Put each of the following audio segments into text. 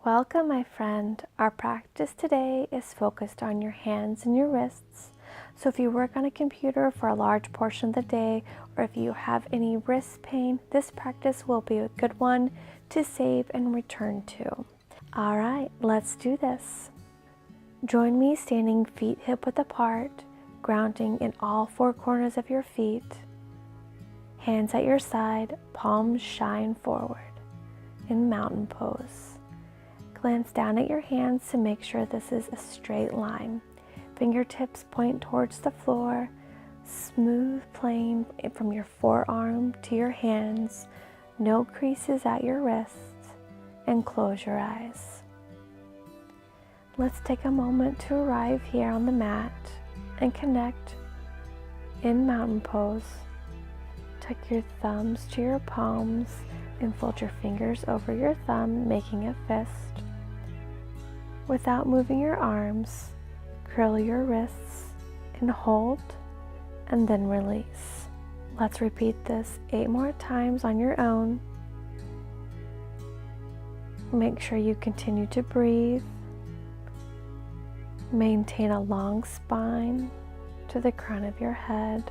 Welcome, my friend. Our practice today is focused on your hands and your wrists. So if you work on a computer for a large portion of the day, or if you have any wrist pain, this practice will be a good one to save and return to. All right, let's do this. Join me standing feet hip width apart, grounding in all four corners of your feet. Hands at your side, palms shine forward in mountain pose. Glance down at your hands to make sure this is a straight line. Fingertips point towards the floor, smooth plane from your forearm to your hands, no creases at your wrists, and close your eyes. Let's take a moment to arrive here on the mat and connect in mountain pose. Tuck your thumbs to your palms and fold your fingers over your thumb, making a fist. Without moving your arms, curl your wrists and hold, and then release. Let's repeat this 8 more times on your own. Make sure you continue to breathe. Maintain a long spine to the crown of your head.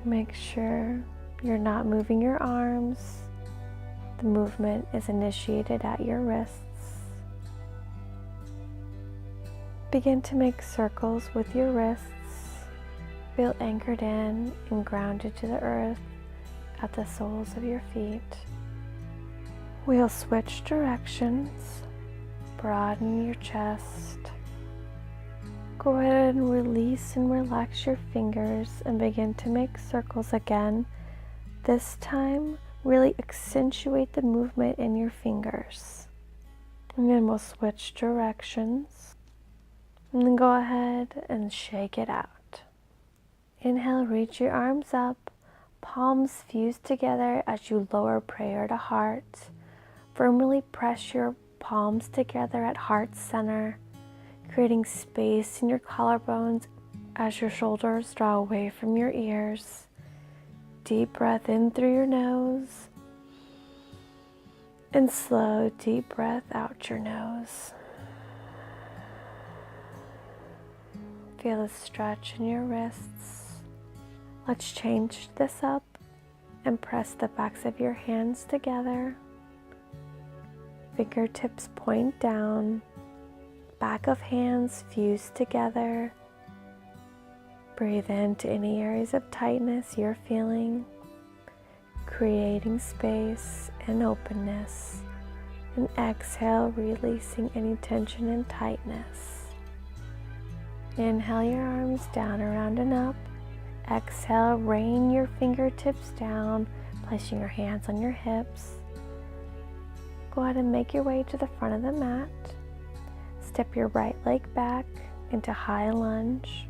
Make sure you're not moving your arms. The movement is initiated at your wrists. Begin to make circles with your wrists. Feel anchored in and grounded to the earth at the soles of your feet. We'll switch directions. Broaden your chest. Go ahead and release and relax your fingers and begin to make circles again. This time, really accentuate the movement in your fingers. And then we'll switch directions. And then go ahead and shake it out. Inhale, reach your arms up. Palms fuse together as you lower prayer to heart. Firmly press your palms together at heart center, creating space in your collarbones as your shoulders draw away from your ears. Deep breath in through your nose, and slow, deep breath out your nose. Feel a stretch in your wrists. Let's change this up and press the backs of your hands together. Fingertips point down. Back of hands fuse together. Breathe into any areas of tightness you're feeling, creating space and openness. And exhale, releasing any tension and tightness. Inhale your arms down, around and up. Exhale, rain your fingertips down, placing your hands on your hips. Go ahead and make your way to the front of the mat. Step your right leg back into high lunge.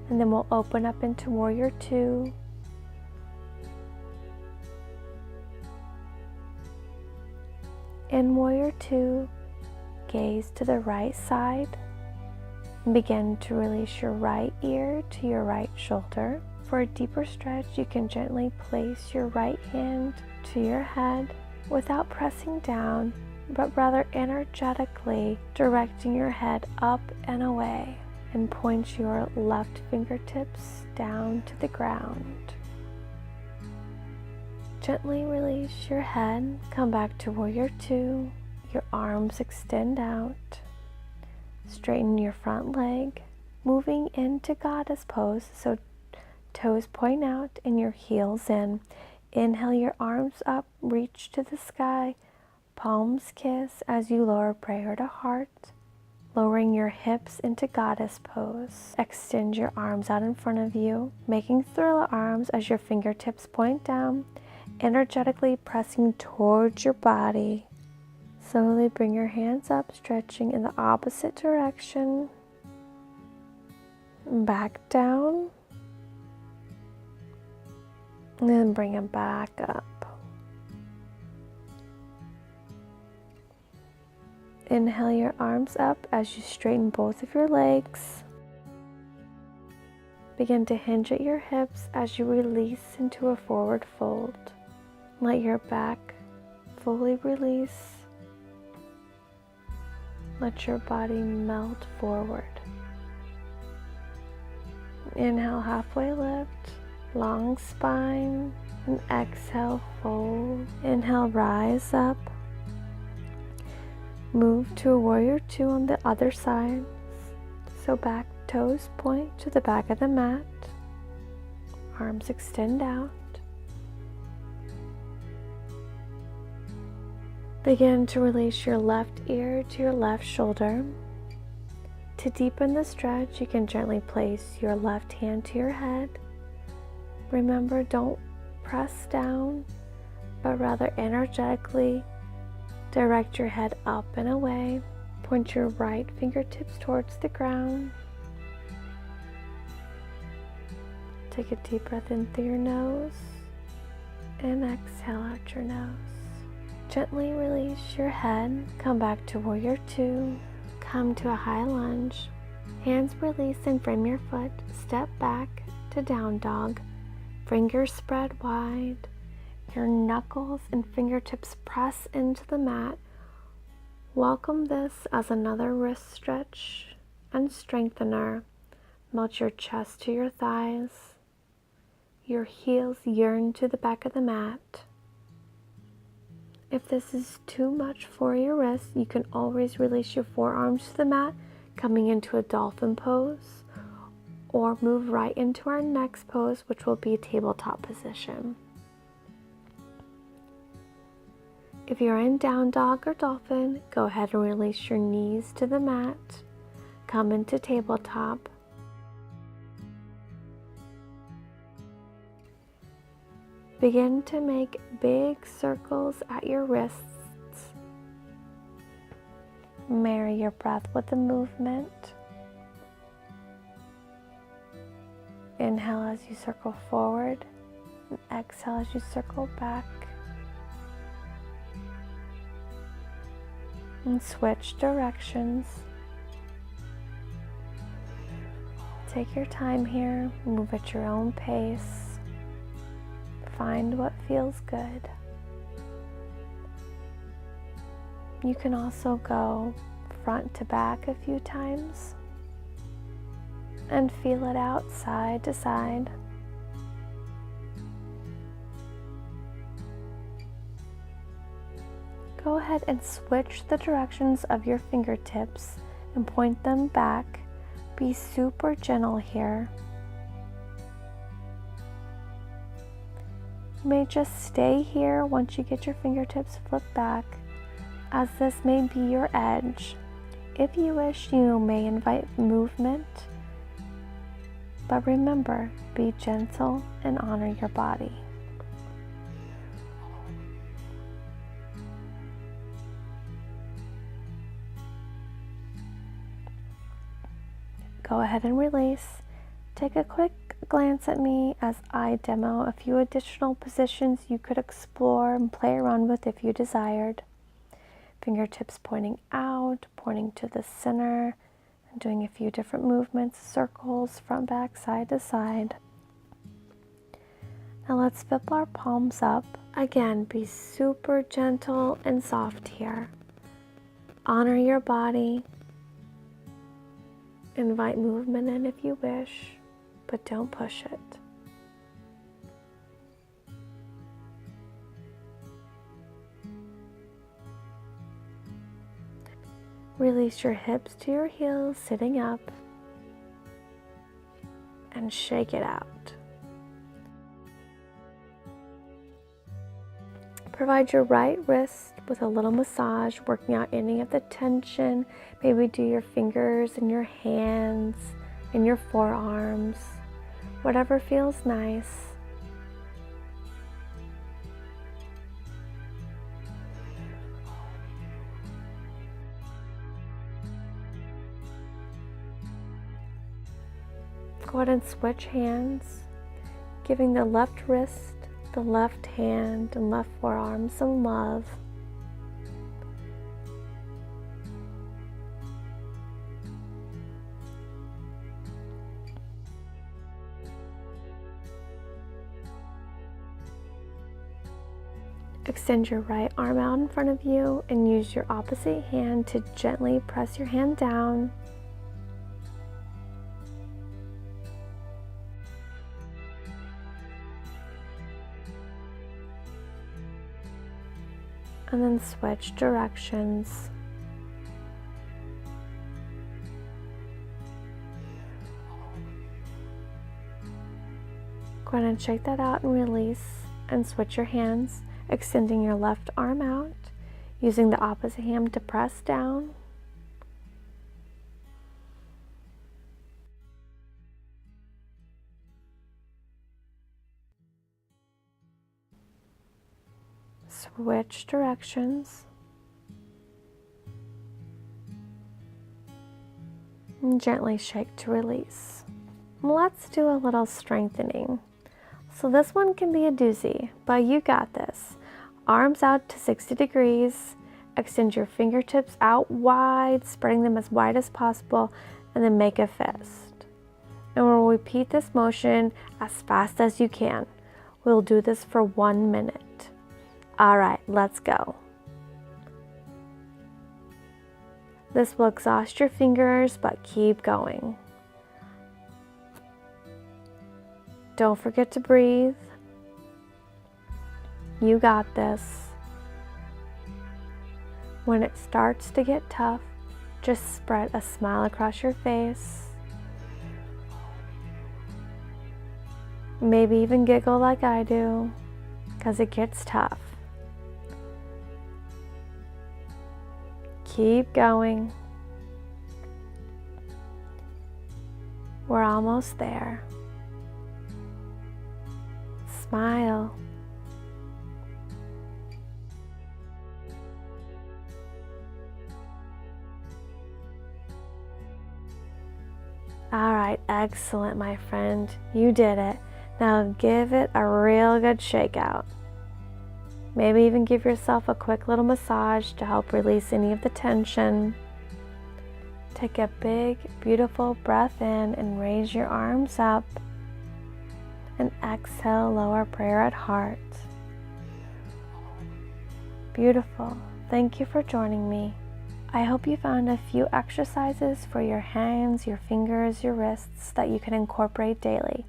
And then we'll open up into Warrior Two. In Warrior Two, gaze to the right side and begin to release your right ear to your right shoulder. For a deeper stretch, you can gently place your right hand to your head without pressing down, but rather energetically directing your head up and away, and point your left fingertips down to the ground. Gently release your head, come back to Warrior Two. Your arms extend out. Straighten your front leg, moving into Goddess pose, so toes point out and your heels in. Inhale your arms up, reach to the sky, palms kiss as you lower prayer to heart, lowering your hips into Goddess pose. Extend your arms out in front of you, making thriller arms as your fingertips point down, energetically pressing towards your body. Slowly bring your hands up, stretching in the opposite direction. Back down. And then bring them back up. Inhale your arms up as you straighten both of your legs. Begin to hinge at your hips as you release into a forward fold. Let your back fully release. Let your body melt forward. Inhale, halfway lift, long spine, and exhale, fold. Inhale, rise up. Move to a warrior two on the other side. So back toes point to the back of the mat. Arms extend out. Begin to release your left ear to your left shoulder. To deepen the stretch, you can gently place your left hand to your head. Remember, don't press down, but rather energetically direct your head up and away. Point your right fingertips towards the ground. Take a deep breath in through your nose and exhale out your nose. Gently release your head. Come back to warrior two. Come to a high lunge. Hands release and frame your foot. Step back to down dog. Fingers spread wide. Your knuckles and fingertips press into the mat. Welcome this as another wrist stretch and strengthener. Melt your chest to your thighs. Your heels yearn to the back of the mat. If this is too much for your wrists, you can always release your forearms to the mat, coming into a dolphin pose, or move right into our next pose, which will be tabletop position. If you're in down dog or dolphin, go ahead and release your knees to the mat. Come into tabletop. Begin to make big circles at your wrists. Marry your breath with the movement. Inhale as you circle forward, and exhale as you circle back. And switch directions. Take your time here, move at your own pace. Find what feels good. You can also go front to back a few times and feel it out side to side. Go ahead and switch the directions of your fingertips and point them back. Be super gentle here. You may just stay here once you get your fingertips flipped back, as this may be your edge. If you wish, you may invite movement, but remember, be gentle and honor your body. Go ahead and release. Take a quick glance at me as I demo a few additional positions you could explore and play around with if you desired. Fingertips pointing out, pointing to the center, and doing a few different movements, circles, front, back, side to side. Now let's flip our palms up. Again, be super gentle and soft here. Honor your body. Invite movement in if you wish, but don't push it. Release your hips to your heels, sitting up, and shake it out. Provide your right wrist with a little massage, working out any of the tension. Maybe do your fingers and your hands and your forearms, whatever feels nice. Go ahead and switch hands, giving the left wrist, the left hand, and left forearm some love. Extend your right arm out in front of you and use your opposite hand to gently press your hand down. And then switch directions. Go ahead and shake that out and release, and switch your hands, extending your left arm out, using the opposite hand to press down. Switch directions. And gently shake to release. Let's do a little strengthening. So this one can be a doozy, but you got this. Arms out to 60 degrees. Extend your fingertips out wide, spreading them as wide as possible, and then make a fist. And we'll repeat this motion as fast as you can. We'll do this for 1 minute. All right, let's go. This will exhaust your fingers, but keep going. Don't forget to breathe. You got this. When it starts to get tough, just spread a smile across your face. Maybe even giggle like I do, because it gets tough. Keep going. We're almost there. Smile. All right, excellent, my friend. You did it. Now give it a real good shake out. Maybe even give yourself a quick little massage to help release any of the tension. Take a big, beautiful breath in and raise your arms up. And exhale, lower prayer at heart. Beautiful. Thank you for joining me. I hope you found a few exercises for your hands, your fingers, your wrists that you can incorporate daily.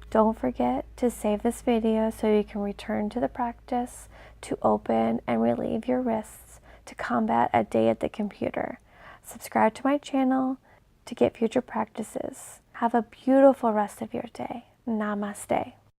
Don't forget to save this video so you can return to the practice to open and relieve your wrists to combat a day at the computer. Subscribe to my channel to get future practices. Have a beautiful rest of your day. Namaste.